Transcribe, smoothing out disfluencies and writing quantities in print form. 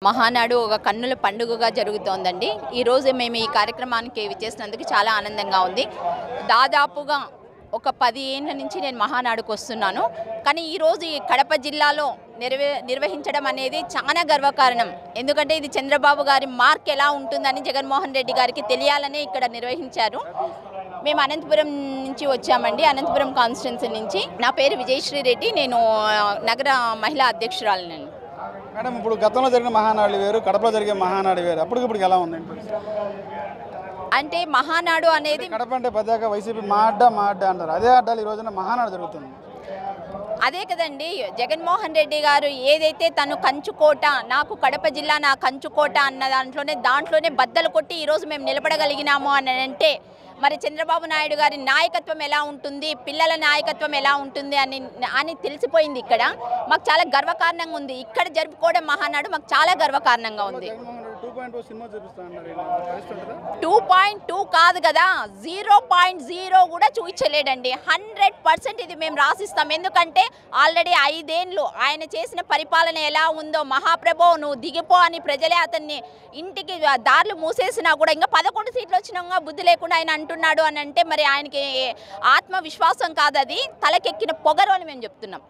మహానాడు ఒక కన్నుల పండుగగా జరుగుతోందండి. ఈరోజు మేము ఈ కార్యక్రమానికి విచ్చేసినందుకు చాలా ఆనందంగా ఉంది. దాదాపుగా ఒక 10 ఏళ్ల నుంచి నేను మహానాడుకు వస్తున్నాను. కానీ ఈరోజు ఈ కడప జిల్లాలో నిర్వహించడం అనేది చాలా గర్వకారణం. ఎందుకంటే ఇది చంద్రబాబు గారి మార్క్ ఎలా ఉంటుందని జగన్మోహన్ రెడ్డి గారికి తెలియాలని ఇక్కడ నిర్వహించారు. మేము అనంతపురం నుంచి వచ్చామండి, అనంతపురం కాన్స్టిట్యున్సీ నుంచి. నా పేరు విజయశ్రీ రెడ్డి, నేను నగర మహిళా అధ్యక్షురాలిని. మేడం, ఇప్పుడు గతంలో జరిగిన మహానాడు వేరు, కడపలో జరిగే మహానాడు వేరు, అప్పటికిప్పుడు ఎలా ఉందండి? అంటే మహానాడు అనేది కడప అంటే పెద్దగా వైసీపీ మా అడ్డ అంటారు. అదే అడ్డాలు ఈ రోజున మహానాడు జరుగుతుంది. అదే కదండి, జగన్మోహన్ రెడ్డి గారు ఏదైతే తను కంచుకోట, నాకు కడప జిల్లా నా కంచుకోట అన్న దాంట్లోనే బద్దలు కొట్టి ఈరోజు మేము నిలబడగలిగినాము అని అంటే మరి చంద్రబాబు నాయుడు గారి నాయకత్వం ఎలా ఉంటుంది, పిల్లల నాయకత్వం ఎలా ఉంటుంది అని తెలిసిపోయింది. ఇక్కడ మాకు చాలా గర్వకారణంగా ఉంది. ఇక్కడ జరుపుకోవడం మహానాడు మాకు చాలా గర్వకారణంగా ఉంది. 2.2 కాదు కదా, 0.0 కూడా చూపించలేడండి. 100% ఇది మేము రాసిస్తాం. ఎందుకంటే ఆల్రెడీ 5 ఏళ్ళు ఆయన చేసిన పరిపాలన ఎలా ఉందో, మహాప్రభో నువ్వు దిగిపో అని ప్రజలే అతన్ని ఇంటికి దారులు మూసేసినా కూడా ఇంకా 11 సీట్లు వచ్చినా బుద్ధి లేకుండా ఆయన అంటున్నాడు అని అంటే మరి ఆయనకి ఆత్మవిశ్వాసం కాదు, అది తలకెక్కిన పొగరు అని మేము చెప్తున్నాం.